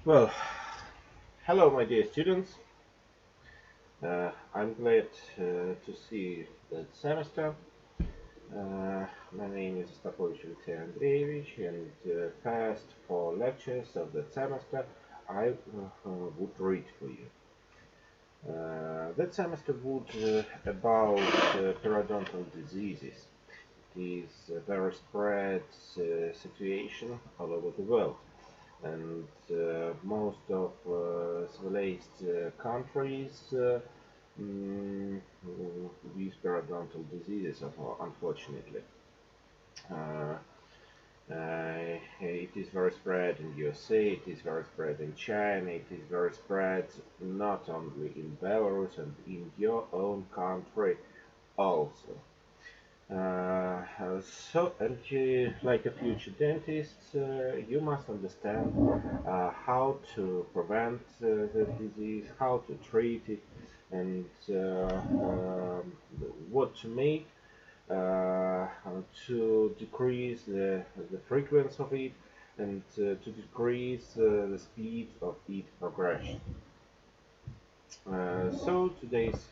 Well, hello, my dear students. I'm glad to see the semester. My name is Stapovich Alexey Andreevich, and first four lectures of the semester I would read for you. That semester would about periodontal diseases. It is a very spread situation all over the world, and most of civilized countries with periodontal diseases, unfortunately. Uh, it is very spread in USA, it is very spread in China, it is very spread not only in Belarus and in your own country also. And like a future dentist, you must understand how to prevent the disease, how to treat it, and what to make uh, to decrease the frequency of it and to decrease the speed of its progression. So today's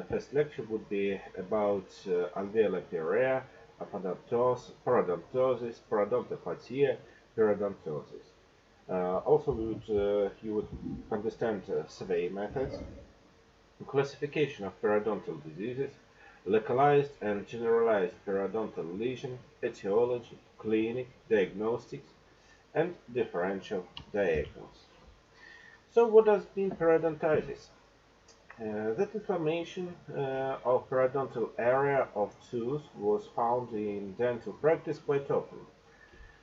first lecture would be about alveolar perea, parodontosis, periodontopathia, periodontosis. Also, you would understand survey methods, classification of periodontal diseases, localized and generalized periodontal lesion, etiology, clinic, diagnostics, and differential diagnosis. So, what does mean periodontitis? That inflammation of periodontal area of tooth was found in dental practice quite often.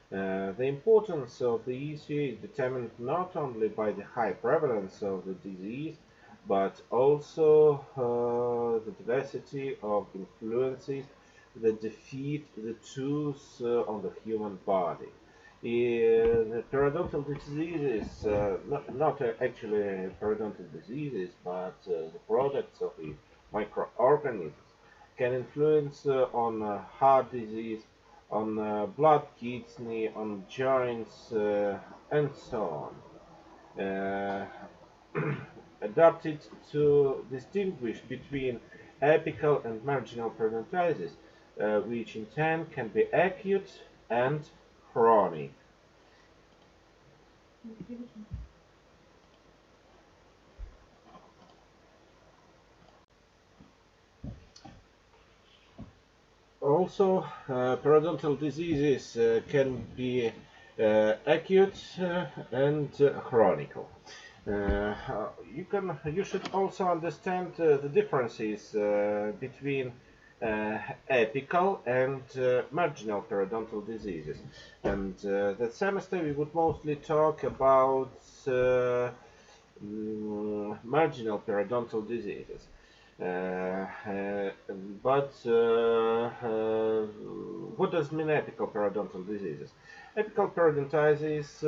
The importance of the issue is determined not only by the high prevalence of the disease, but also the diversity of influences that defeat the tooth on the human body. The periodontal diseases, not actually periodontal diseases, but the products of the microorganisms can influence on heart disease, on blood, kidney, on joints, and so on. Adapted to distinguish between apical and marginal periodontitis, which in turn can be acute and chronic. Also, periodontal diseases can be acute and chronic. You should also understand the differences between apical and marginal periodontal diseases. And that semester we would mostly talk about marginal periodontal diseases. Uh, uh, but what does mean apical periodontal diseases? Apical periodontitis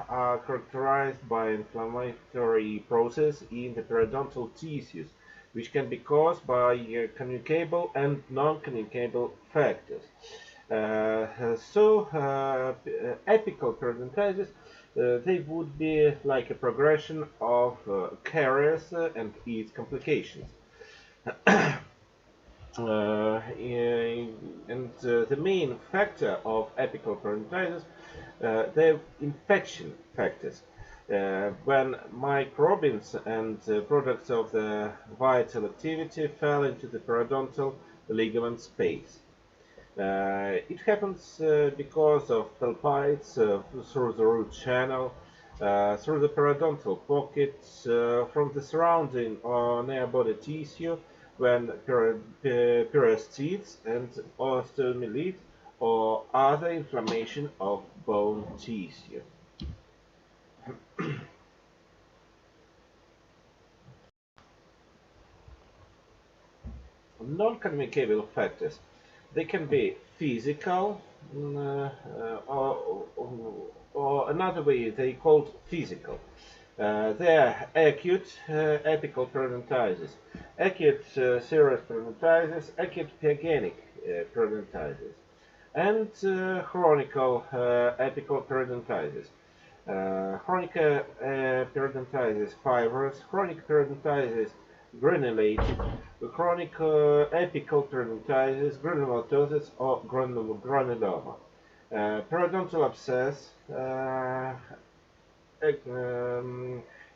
are characterized by inflammatory process in the periodontal tissues, which can be caused by communicable and non-communicable factors. Apical periodontitis they would be like a progression of caries and its complications. The main factor of apical periodontitis, they're infection factors. When microbes and products of the vital activity fell into the periodontal ligament space. It happens because of palpites through the root channel, through the periodontal pockets, from the surrounding or near body tissue when periostetes and osteomyelite or other inflammation of bone tissue. Non-communicable factors. They can be physical, or another way they called physical. They are acute apical periodontitis, acute serous periodontitis, acute pyogenic periodontitis, and chronic apical periodontitis. Chronic periodontitis fibrous, chronic periodontitis granulated, chronic apical periodontitis, granulomatosis, or granuloma. Periodontal abscess,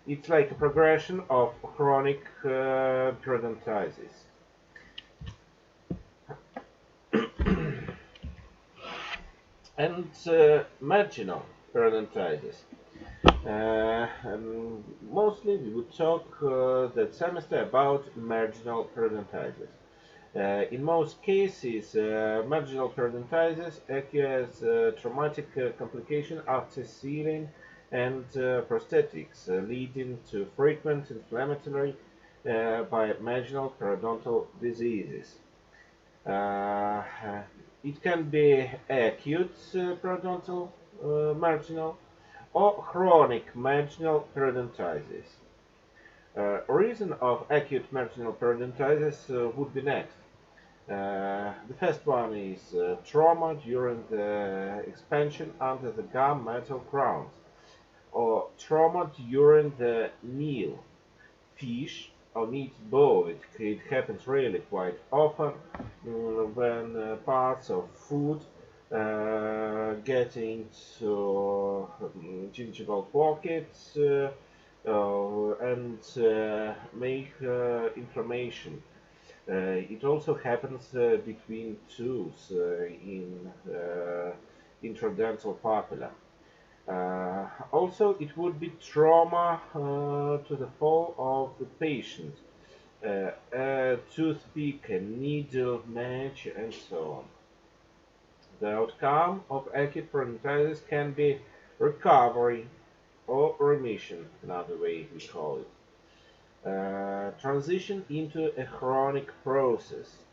it's like a progression of chronic periodontitis. And marginal periodontitis. Mostly we would talk that semester about marginal periodontitis. In most cases, marginal periodontitis occurs traumatic complication after sealing and prosthetics, leading to frequent inflammatory by marginal periodontal diseases. It can be acute periodontal marginal or chronic marginal periodontitis. Reason of acute marginal periodontitis would be next. The first one is trauma during the expansion under the gum metal crowns, or trauma during the meal, fish or meat bowl. It happens really quite often when parts of food get into gingival pockets and make inflammation. It also happens between tooths in intradental papilla. Also, it would be trauma to the fall of the patient, a toothpick, a needle match, and so on. The outcome of acute periodontitis can be recovery or remission, another way we call it. Transition into a chronic process.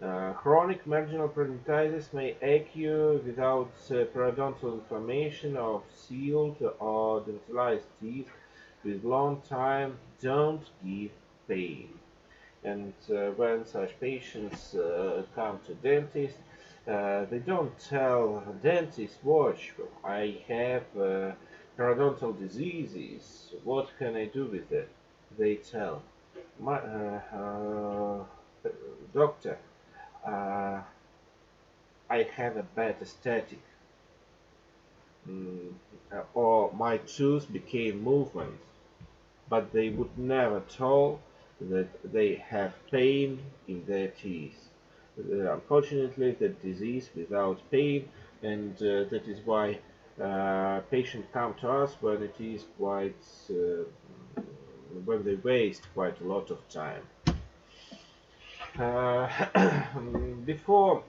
Chronic marginal periodontitis may occur without periodontal inflammation of sealed or dentalized teeth with long time don't give pain. And when such patients come to dentist, they don't tell dentist, watch, I have periodontal diseases, what can I do with it? They tell, my, doctor, I have a bad aesthetic, or my tooth became movement, but they would never tell that they have pain in their teeth. Unfortunately, the disease without pain, and that is why patients come to us when it is quite when they waste quite a lot of time. Before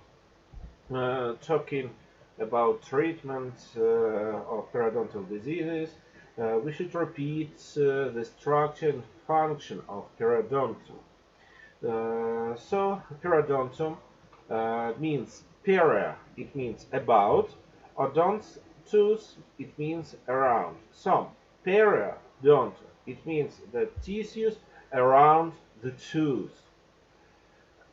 talking about treatment of periodontal diseases, we should repeat the structure and function of periodontum. So periodontum means peria, it means about, odonts, tooth, it means around. So periodontum, it means the tissues around the tooth.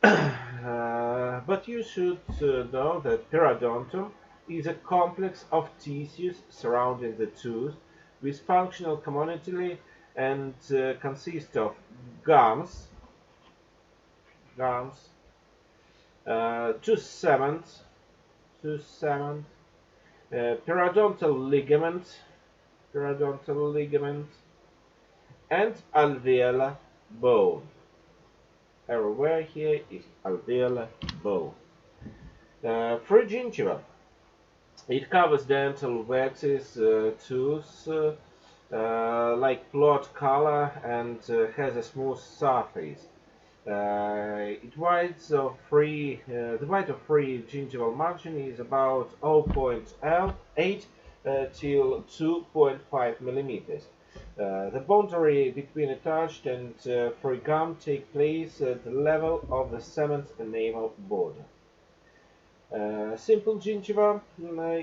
But you should know that periodontum is a complex of tissues surrounding the tooth with functional commonality and consists of gums, tooth cement, periodontal ligament, and alveolar bone. Everywhere here is alveolar bone. Free gingiva. It covers dental waxes, tooth, like plot color, and has a smooth surface. The width of free gingival margin is about 0.8 till 2.5 millimeters. The boundary between attached and free gum take place at the level of the cement enamel border. Simple gingiva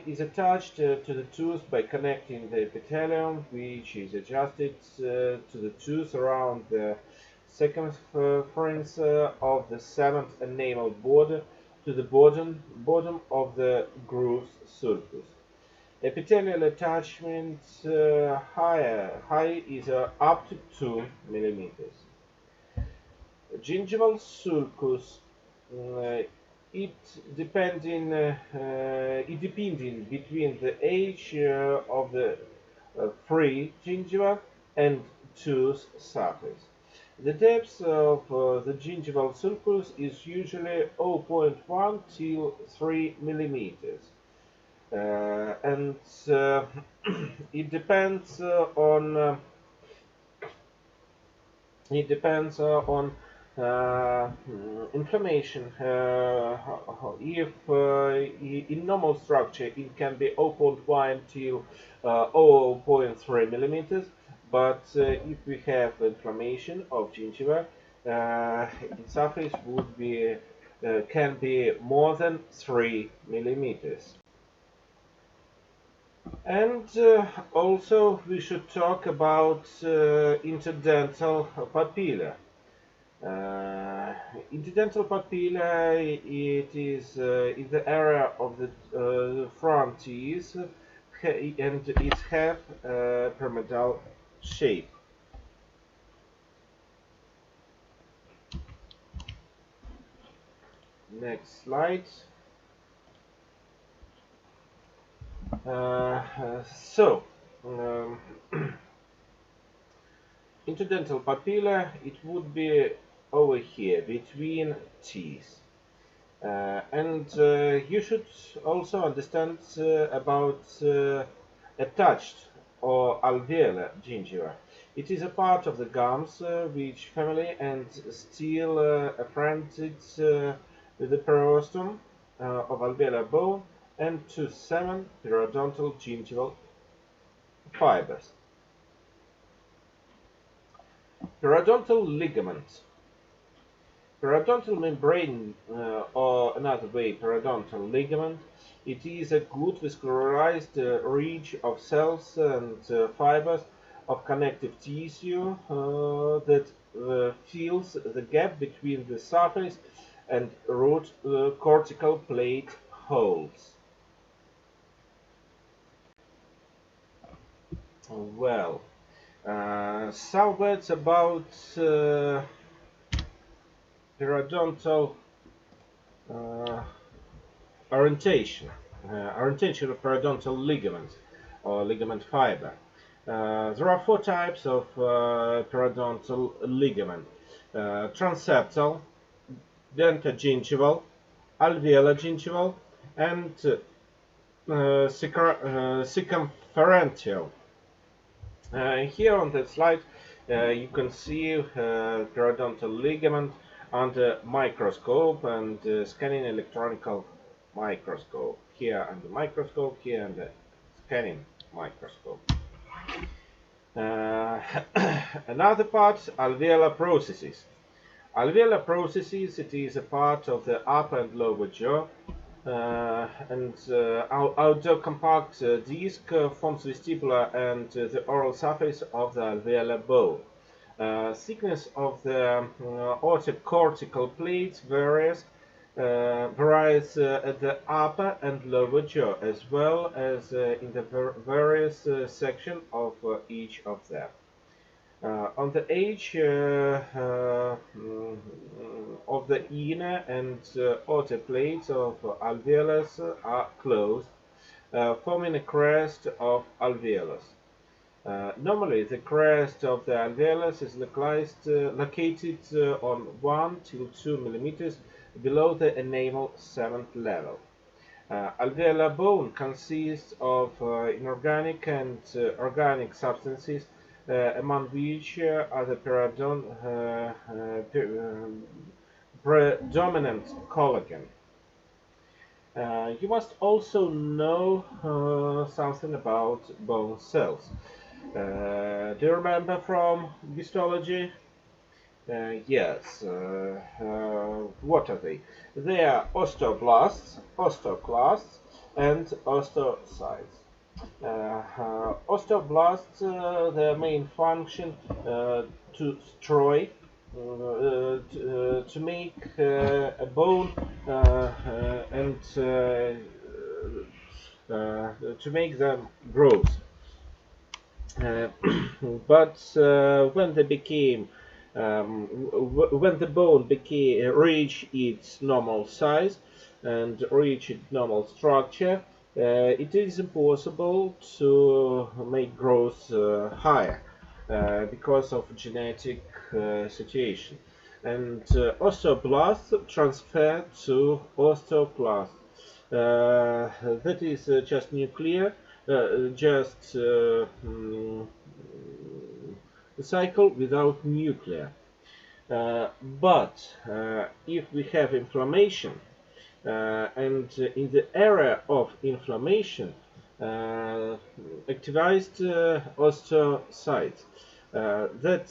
is attached to the tooth by connecting the epithelium, which is adjusted to the tooth around the circumference of the cement enamel border to the bottom of the groove sulcus. Epithelial attachment high is up to 2 millimeters. Gingival sulcus, uh, it depending between the age of the free gingiva and tooth surface. The depth of the gingival sulcus is usually 0.1 till 3 millimeters, and it depends on inflammation. If in normal structure it can be 0.1 till 0.3 millimeters, but if we have inflammation of gingiva, its surface would be can be more than 3 millimeters. And also we should talk about interdental papilla. Uh, Interdental papilla, it is in the area of the front teeth, and it have pyramidal shape. Next slide. So, um, interdental papilla, it would be over here between teeth. And you should also understand about attached or alveolar gingiva. It is a part of the gums which family and still affronted with the periosteum of alveolar bone and to 7 periodontal gingival fibers. Periodontal ligament. Periodontal membrane, or another way, periodontal ligament, it is a good vascularized ridge of cells and fibers of connective tissue that fills the gap between the surface and root cortical plate holes. Well, some words about periodontal uh, orientation. Orientation of periodontal ligament or ligament fiber. There are 4 types of periodontal ligament: transeptal, dentogingival, alveolar gingival, and circumferential. Here on the slide, you can see periodontal ligament under microscope and scanning electronical microscope. Here under microscope, here under scanning microscope. Another part, alveolar processes. Alveolar processes, it is a part of the upper and lower jaw, and outdoor compact disc forms vestibular and the oral surface of the alveolar bone. Thickness of the otocortical plates varies at the upper and lower jaw, as well as in the various sections of each of them. On the edge of the inner and outer plates of alveolus are closed, forming a crest of alveolus. Normally, the crest of the alveolus is located on 1 till 2 millimeters below the enamel 7th level. Alveolar bone consists of inorganic and organic substances, among which are the predominant collagen. You must also know something about bone cells. Do you remember from histology? Yes. What are they? They are osteoblasts, osteoclasts, and osteocytes. Osteoblasts, their main function to destroy, to make a bone and to make them gross. But when they became when the bone reached its normal size and reached its normal structure, it is impossible to make growth higher because of genetic situation. And osteoblasts transfer to osteoclasts. That is just nuclear, just a cycle without nuclear. But if we have inflammation, and in the area of inflammation, activized osteocytes, that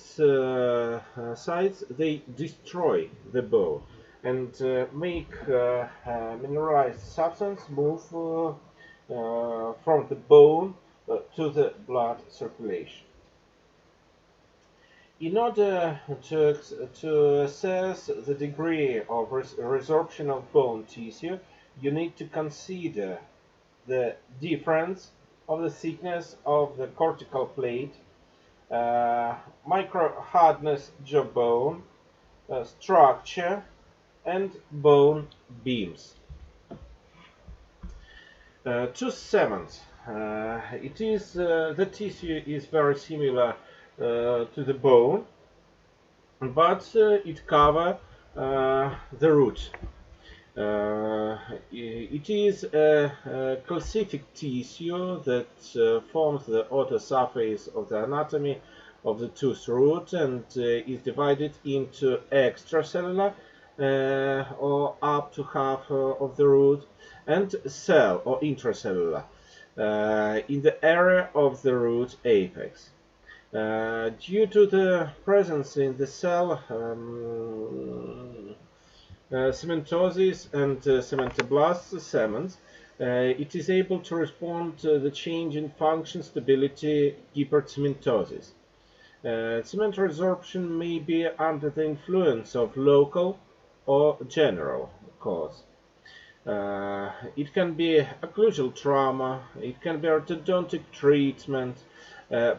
sites, they destroy the bone and make mineralized substance move from the bone to the blood circulation. In order to assess the degree of resorption of bone tissue, you need to consider the difference of the thickness of the cortical plate, micro-hardness jawbone, structure, and bone beams. Tooth cement. The tissue is very similar to the bone, but it covers the root. It is a calcific tissue that forms the outer surface of the anatomy of the tooth root and is divided into extracellular or up to half of the root and cell or intracellular in the area of the root apex. Due to the presence in the cell cementosis and cementoblast cements, it is able to respond to the change in function stability hypercementosis. Cement resorption may be under the influence of local or general cause. It can be occlusal trauma, it can be orthodontic treatment,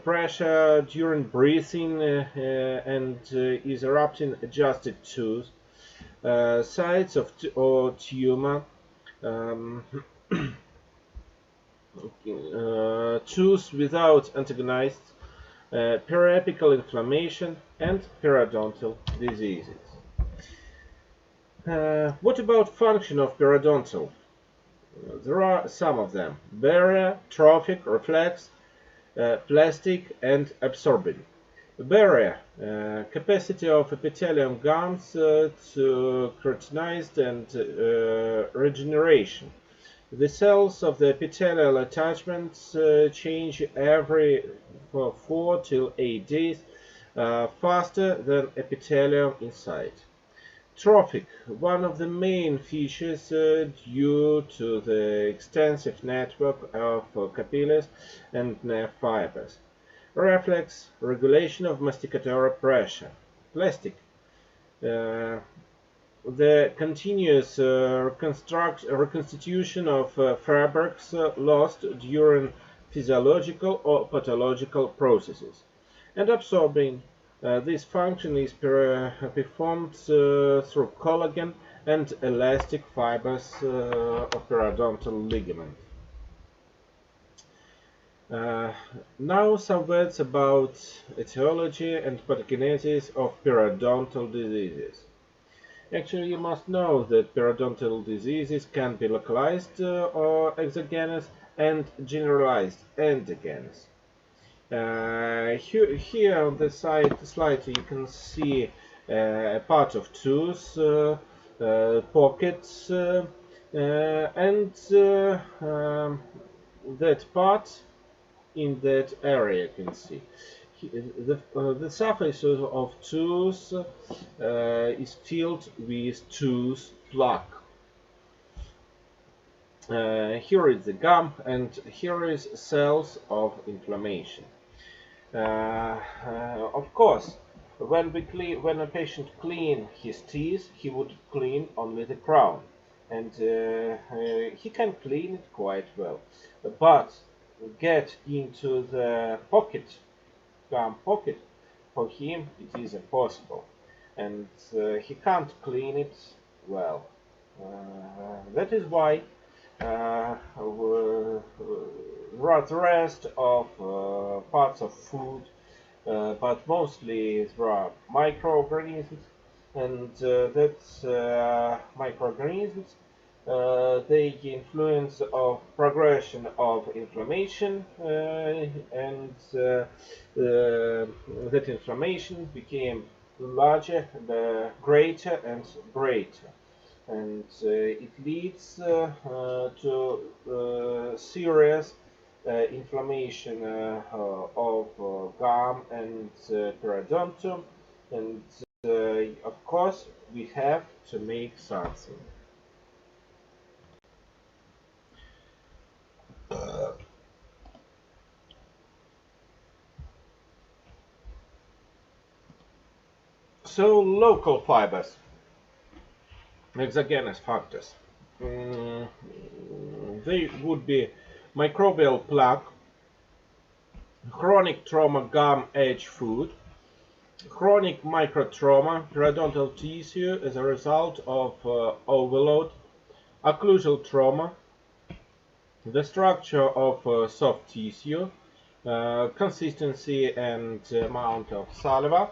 pressure during breathing and is erupting adjusted tooth, sites of or tumor, tooth without antagonist, periapical inflammation, and periodontal diseases. What about function of periodontal? There are some of them: barrier, trophic, reflex, plastic, and absorbing. Barrier, capacity of epithelium gums to keratinize and regeneration. The cells of the epithelial attachments change every 4 till 8 days, faster than epithelium inside. Trophic, one of the main features due to the extensive network of capillaries and nerve fibers. Reflex, regulation of masticatory pressure. Plastic, the continuous reconstitution of fabrics lost during physiological or pathological processes. And absorbing, this function is performed through collagen and elastic fibers of periodontal ligament. Now some words about etiology and pathogenesis of periodontal diseases. Actually, you must know that periodontal diseases can be localized or exogenous and generalized endogenous. Here on the slide you can see a part of tooth, pockets, and that part in that area you can see. The surface of tooth is filled with tooth plaque. Here is the gum, and here is cells of inflammation. Of course, when a patient clean his teeth, he would clean only the crown. and he can clean it quite well. But get into the gum pocket, for him it is impossible, and he can't clean it well. That is why the rest of parts of food, but mostly there are microorganisms, and that microorganisms they influence of progression of inflammation, and that inflammation became larger, greater and greater, and it leads to serious inflammation of gum and periodontum, and of course we have to make something. So local fibers, exogenous factors, mm, they would be microbial plaque, chronic trauma gum edge food, chronic microtrauma periodontal tissue as a result of overload, occlusal trauma, the structure of soft tissue, consistency and amount of saliva,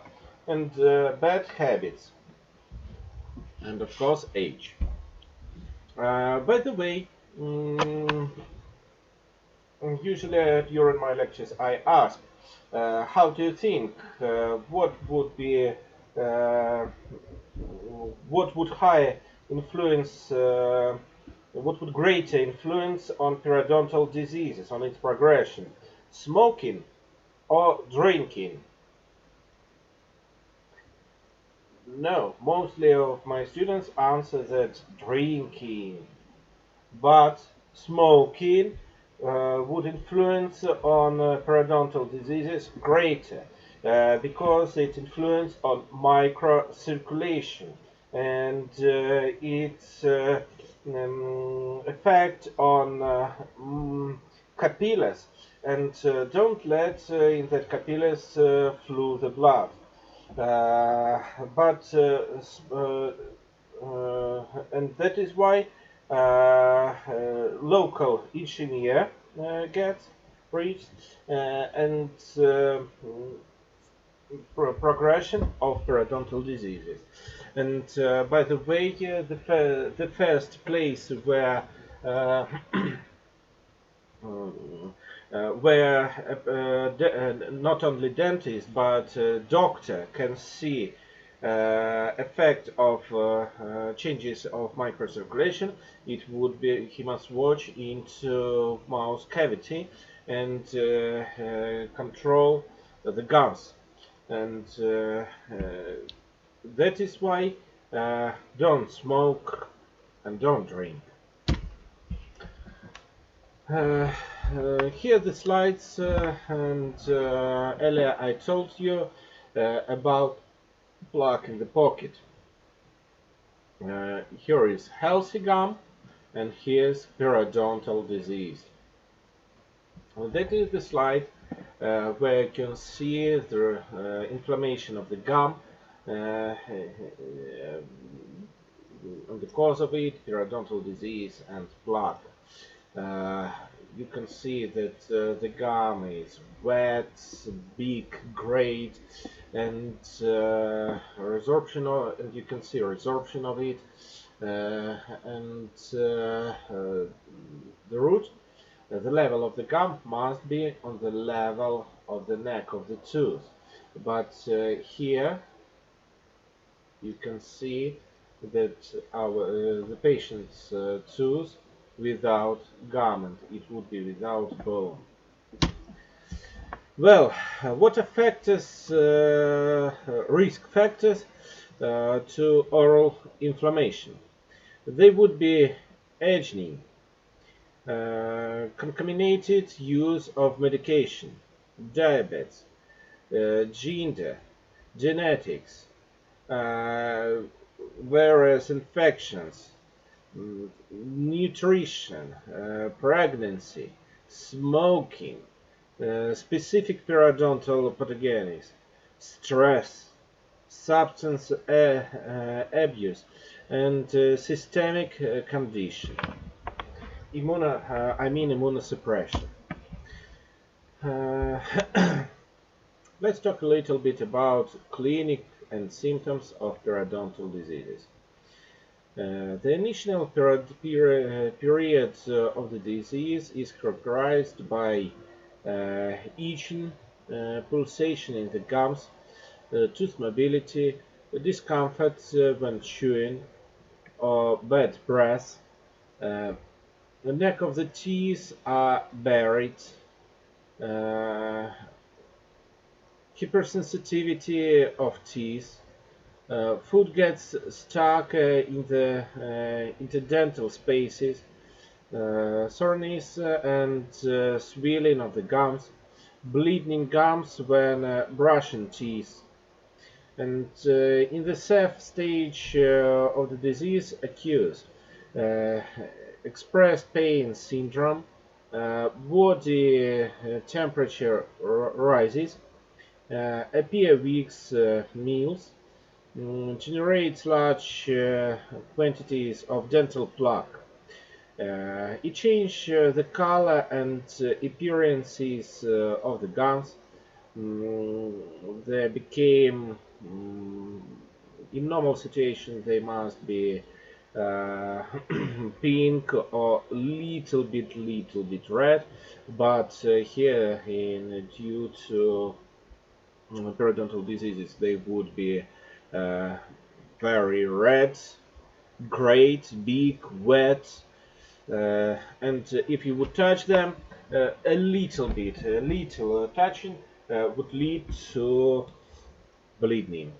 and bad habits, and of course age. By the way, usually during my lectures I ask, how do you think, uh, what would high influence, what would greater influence on periodontal diseases, on its progression, smoking or drinking? No, mostly of my students answer that drinking, but smoking would influence on periodontal diseases greater, because it influence on microcirculation and its effect on capillaries, and don't let in that capillaries flow the blood. Uh, but and that is why local ischemia gets reached, and progression of periodontal diseases. And by the way, the first place where uh, where not only dentist but doctor can see effect of changes of microcirculation, it would be he must watch into mouth cavity and control the gums, and that is why don't smoke and don't drink. Here the slides, and earlier I told you about plaque in the pocket. Here is healthy gum, and here's periodontal disease. That is the slide where you can see the inflammation of the gum, and the cause of it, periodontal disease and plaque. You can see that the gum is wet, big, great, and resorption of, and you can see resorption of it, and the root, the level of the gum must be on the level of the neck of the tooth. But here you can see that the patient's tooth without gum, and it would be without bone. Well, what are factors, risk factors to oral inflammation? They would be aging, contaminated use of medication, diabetes, gender, genetics, various infections, nutrition, pregnancy, smoking, specific periodontal pathogens, stress, substance abuse, and systemic condition. Immunosuppression. Uh, let's talk a little bit about clinic and symptoms of periodontal diseases. The initial period of the disease is characterized by itching, pulsation in the gums, tooth mobility, discomfort when chewing, or bad breath. Uh, the neck of the teeth are buried. Uh, hypersensitivity of teeth. Food gets stuck in the interdental spaces. Soreness and swelling of the gums. Bleeding gums when brushing teeth. And in the safe stage of the disease occurs uh, expressed pain syndrome, body temperature rises, appear weak meals, generates large quantities of dental plaque. It changes the color and appearances of the gums. They became in normal situation they must be uh, pink or little bit red, but here in due to periodontal diseases they would be uh, very red, great, big, wet, and if you would touch them a little touching would lead to bleeding.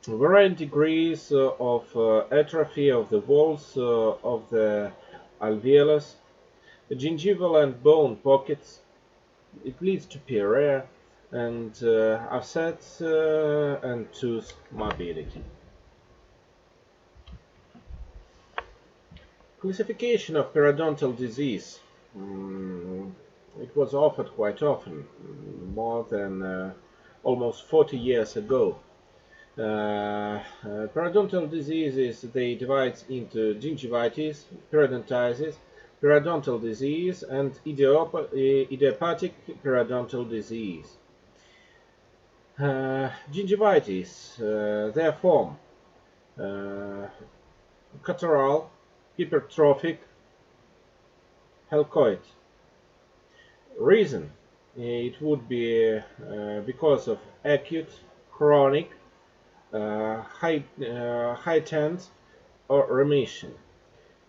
Varying degrees of atrophy of the walls of the alveolus, gingival and bone pockets. It leads to pyorrhea and offset and tooth mobility. Classification of periodontal disease. It was offered quite often, more than almost 40 years ago. Periodontal diseases, they divide into gingivitis, periodontitis, periodontal disease, and idiopathic periodontal disease. Gingivitis, their form, catarrhal, hypertrophic, helcoid. Reason, it would be because of acute, chronic, heightened or remission.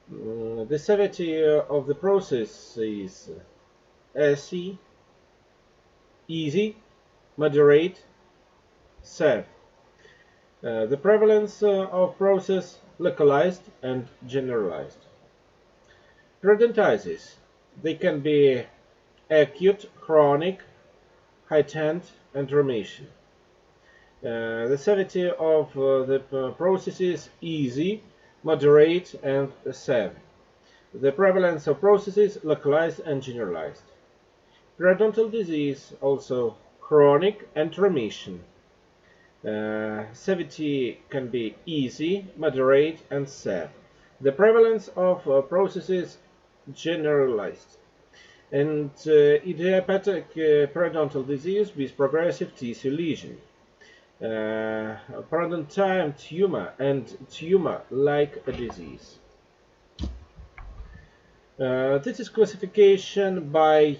The severity of the process is SE, easy, moderate, severe. The prevalence of process localized and generalized. Periodontitis. They can be acute, chronic, heightened, and remission. The severity of the process is easy, moderate, and severe. The prevalence of processes localized and generalized. Periodontal disease also chronic and remission. Severity can be easy, moderate, and severe. The prevalence of processes generalized. And idiopathic periodontal disease with progressive tissue lesion. Parodontine tumor and tumor-like disease. This is classification by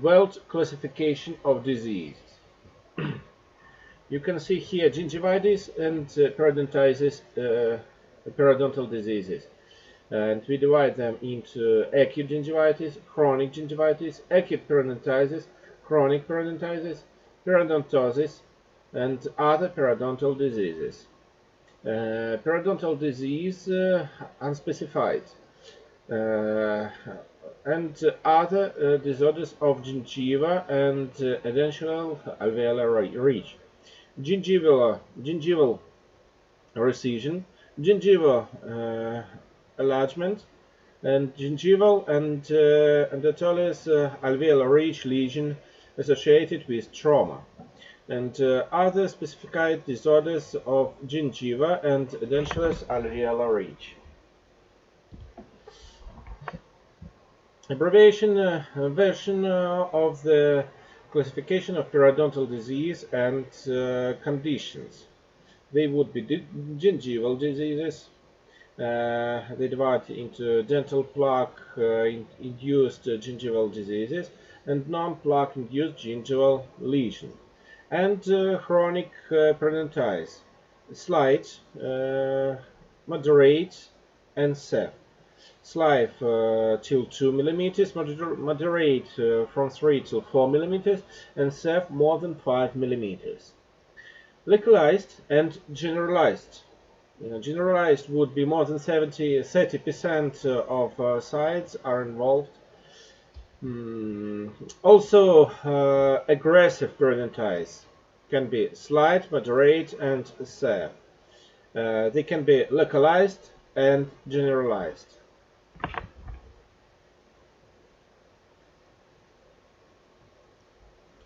Welt classification of disease. You can see here gingivitis and periodontal diseases. And we divide them into acute gingivitis, chronic gingivitis, acute periodontitis, chronic periodontitis, periodontosis, and other periodontal diseases. Periodontal disease unspecified. and other disorders of gingiva and edentulous alveolar ridge, gingival recession, gingival enlargement, and gingival and edentulous alveolar ridge lesion associated with trauma, and other specified disorders of gingiva and edentulous alveolar ridge. Abbreviation version of the classification of periodontal disease and conditions. They would be gingival diseases. They divide into dental plaque-induced gingival diseases and non-plaque-induced gingival lesion, and chronic periodontitis, slight, moderate, and severe. Slight till 2 millimeters, moderate from 3 to 4 millimeters, and severe more than 5 millimeters. Localized and generalized. Generalized would be more than 30% of sites are involved. Also, aggressive periodontitis can be slight, moderate, and severe. They can be localized and generalized.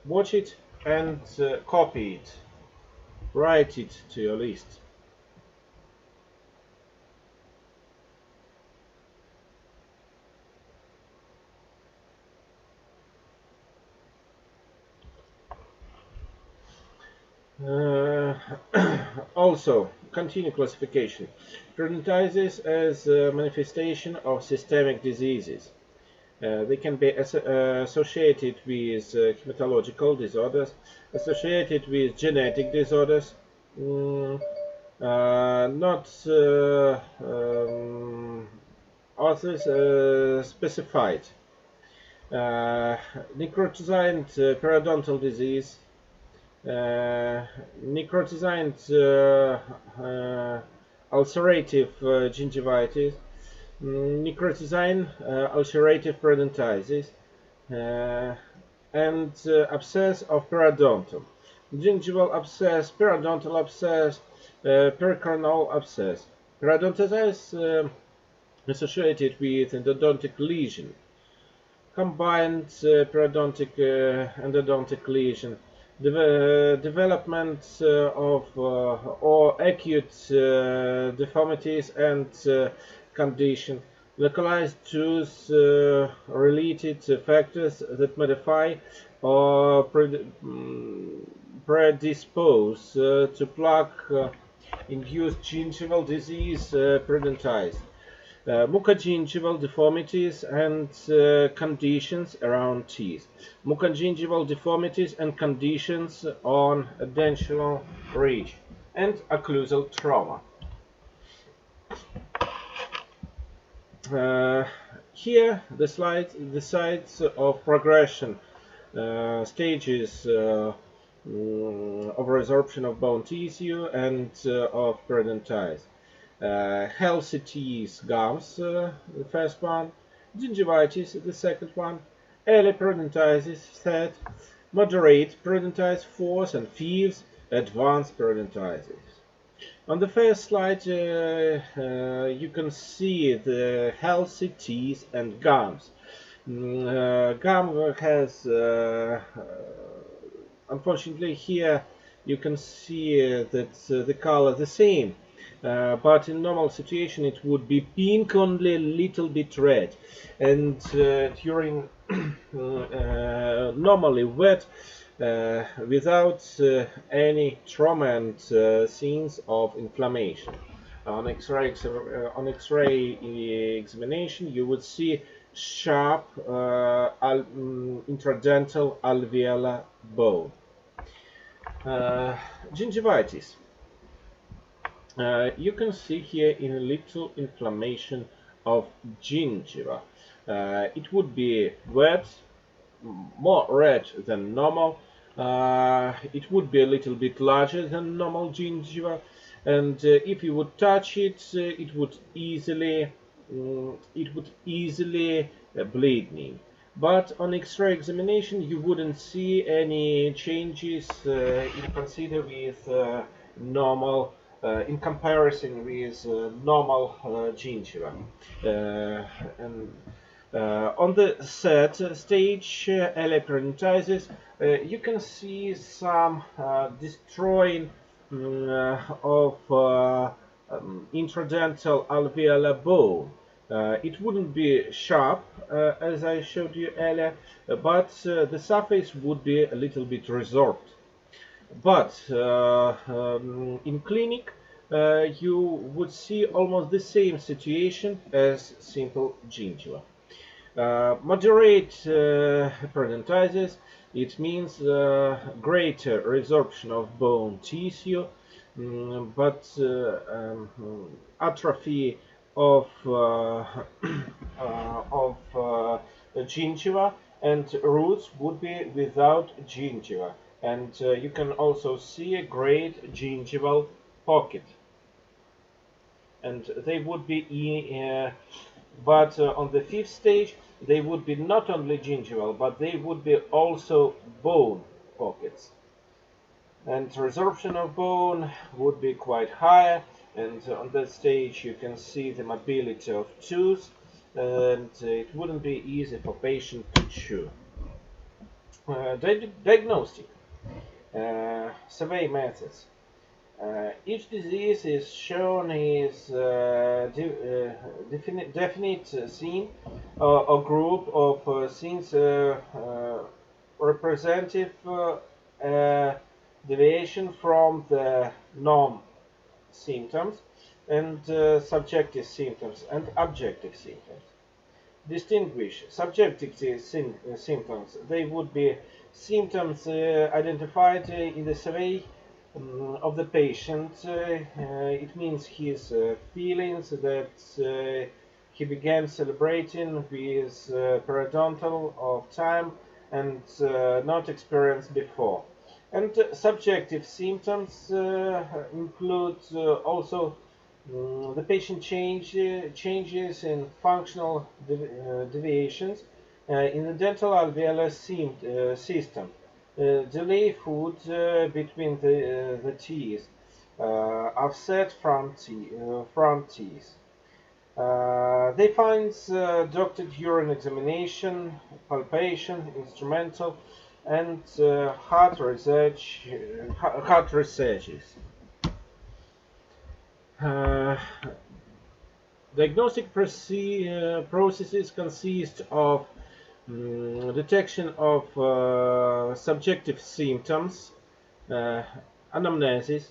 Watch it and copy it. Write it to your list. Also, continue classification. Periodontitis as a manifestation of systemic diseases. They can be associated with hematological disorders, associated with genetic disorders, not authors specified. Necrotizing periodontal disease, necrotizing ulcerative gingivitis, necrotizing ulcerative periodontitis, and abscess of periodontum, gingival abscess, periodontal abscess, pericorneal abscess. Periodontitis associated with endodontic lesion, combined periodontic endodontic lesion, development of or acute deformities and condition, localized tooth related factors that modify or predispose to plaque-induced gingival disease periodontitis. Mucogingival deformities and conditions around teeth, mucogingival deformities and conditions on edentulous ridge, and occlusal trauma. Here the sites of progression, stages of resorption of bone tissue and of periodontitis. Healthy teeth, gums, the first one, gingivitis, the second one, early periodontitis, third, moderate periodontitis, fourth, and fifth, advanced periodontitis. On the first slide, you can see the healthy teeth and gums. Gum has, unfortunately, here you can see that the color the same. But in normal situation it would be pink, only a little bit red, and during normally wet, without any trauma and signs of inflammation. On X-ray examination you would see sharp intradental alveolar bone. Gingivitis. You can see here in a little inflammation of gingiva. It would be wet, more red than normal. It would be a little bit larger than normal gingiva, and if you would touch it, it would easily bleeding. But on X-ray examination, you wouldn't see any changes in consider with normal, in comparison with normal gingiva. And on the third stage, elephrantizes, you can see some destroying of intradental alveolar bone. It wouldn't be sharp, as I showed you earlier, but the surface would be a little bit resorbed. But in clinic, you would see almost the same situation as simple gingiva. Moderate periodontitis, it means greater resorption of bone tissue, but atrophy of gingiva, and roots would be without gingiva, and you can also see a great gingival pocket, and they would be but on the fifth stage, they would be not only gingival, but they would be also bone pockets. And resorption of bone would be quite high, and on that stage you can see the mobility of tooth, and it wouldn't be easy for patient to chew. Diagnostic. Survey methods. Each disease is shown as definite scene or group of scenes representative deviation from the norm symptoms, and subjective symptoms and objective symptoms. Distinguish subjective symptoms. They would be symptoms identified in the survey of the patient. It means his feelings that he began celebrating with periodontal of time and not experienced before. And subjective symptoms include also the patient changes in functional deviations in the dental alveolar system, delay food between the teeth, offset front teeth. They find doctored urine examination, palpation, instrumental, and heart researches. Diagnostic processes consist of detection of subjective symptoms, anamnesis,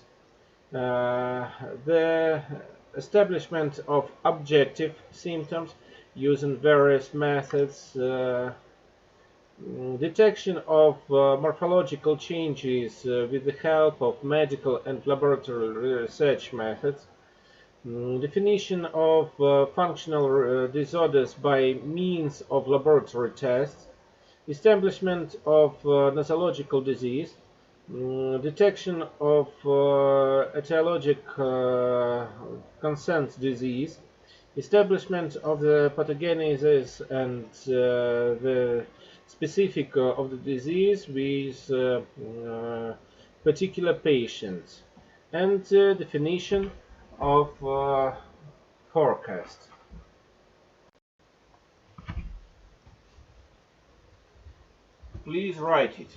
the establishment of objective symptoms using various methods, detection of morphological changes with the help of medical and laboratory research methods, definition of functional disorders by means of laboratory tests, establishment of nosological disease, detection of etiologic consent disease, establishment of the pathogenesis and the specific of the disease with particular patients, and definition of forecast. Please write it.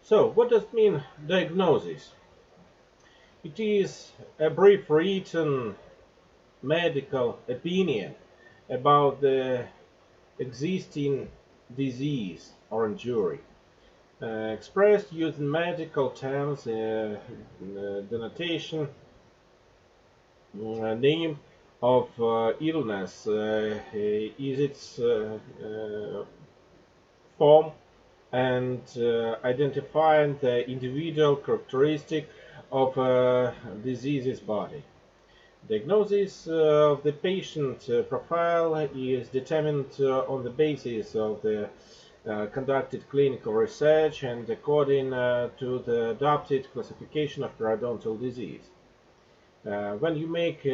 So, what does it mean diagnosis? It is a brief written medical opinion about the existing disease or injury, expressed using medical terms, denotation, name of illness, is its form, and identifying the individual characteristic of a disease's body. Diagnosis of the patient profile is determined on the basis of the conducted clinical research and according to the adopted classification of periodontal disease. When you make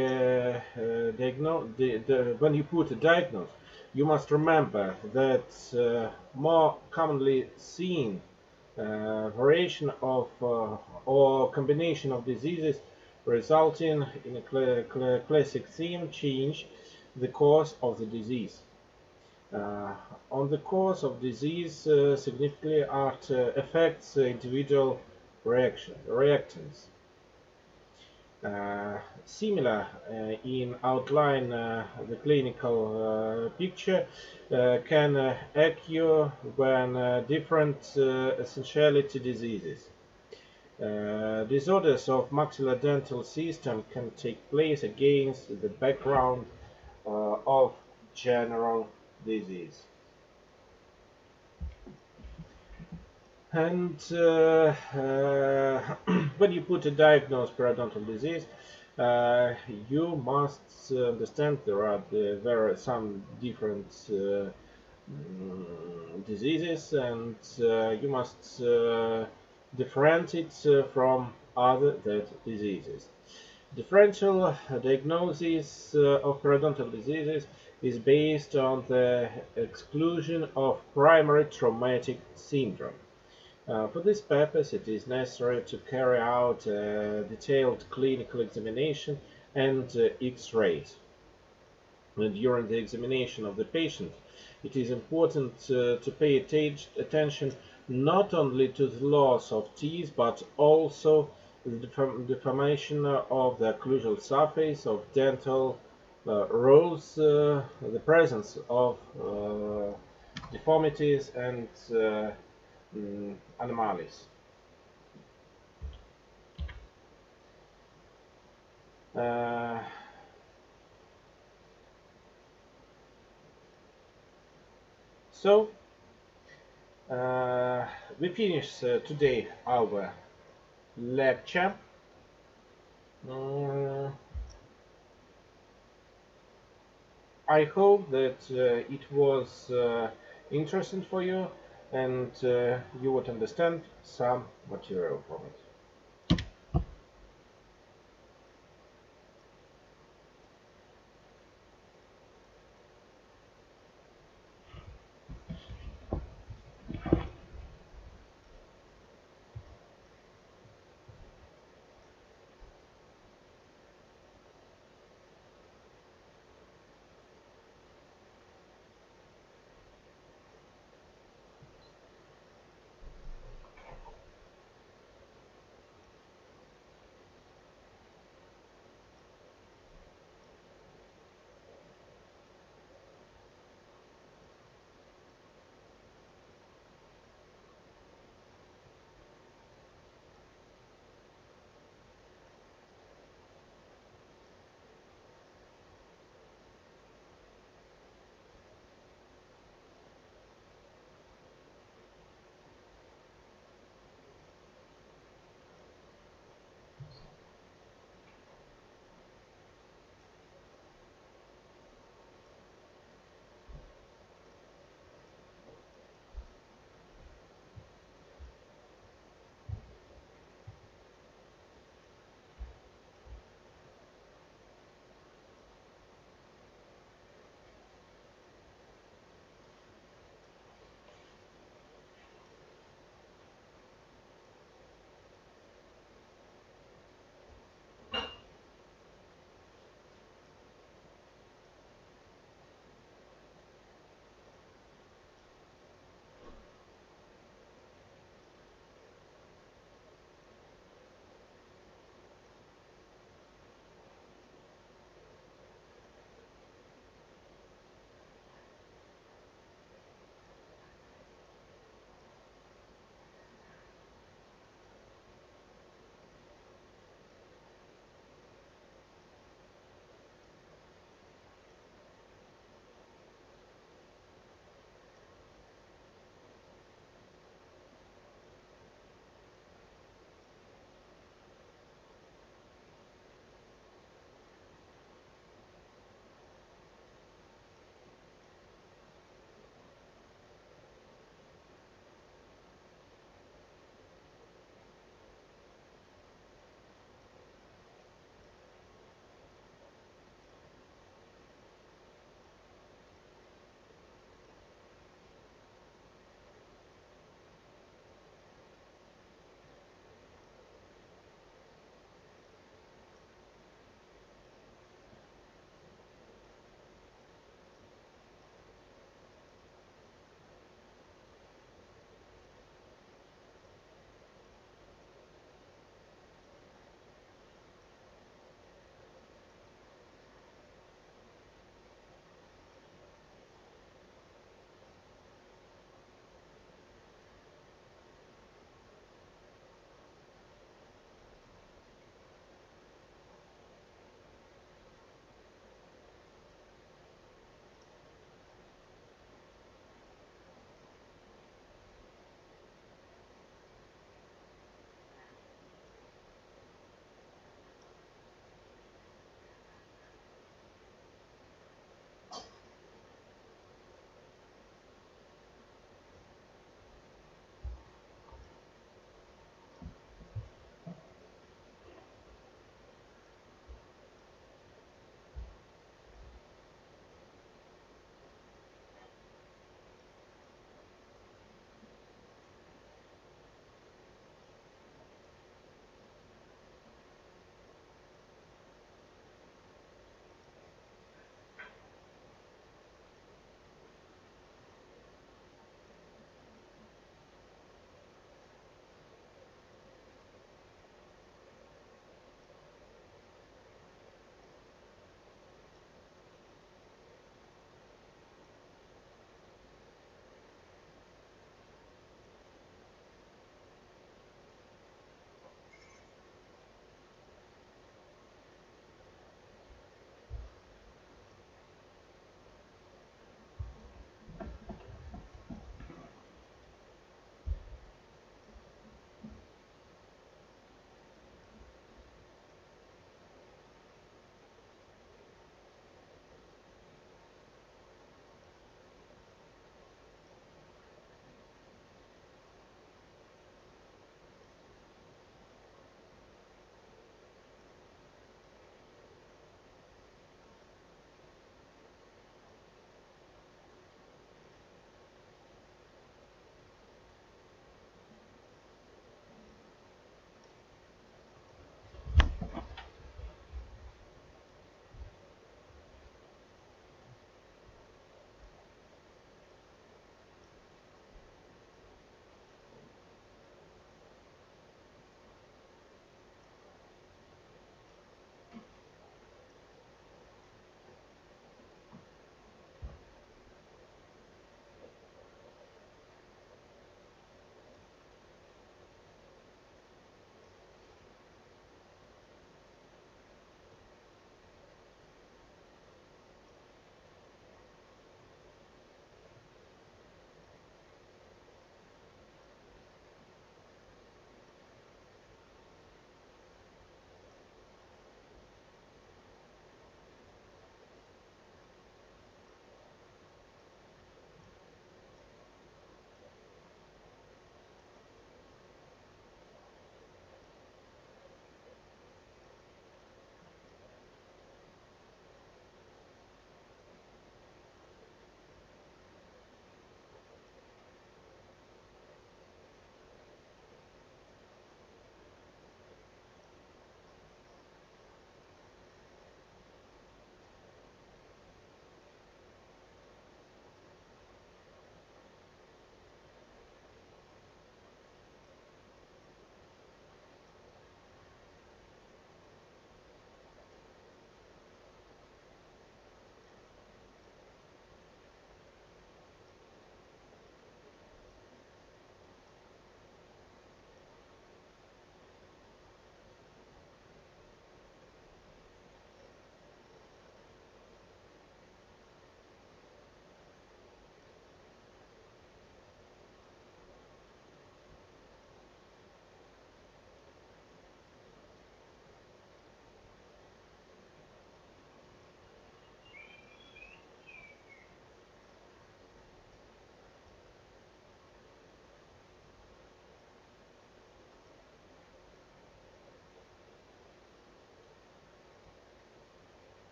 when you put a diagnosis, you must remember that more commonly seen variation of or combination of diseases resulting in a classic theme change the course of the disease. On the course of disease significantly affects individual reactions. Similar in outline, the clinical picture can occur when different essentiality diseases. Disorders of maxillodental system can take place against the background of general disease. And when you put a diagnosed periodontal disease, you must understand there are some different diseases, and you must differentiate from other that diseases. Differential diagnosis of periodontal diseases is based on the exclusion of primary traumatic syndrome. For this purpose, it is necessary to carry out a detailed clinical examination and X-rays. During the examination of the patient, it is important to pay attention not only to the loss of teeth, but also the deformation of the occlusal surface of dental rows, the presence of deformities and anomalies. So we finish today our lecture. I hope that it was interesting for you and you would understand some material from it.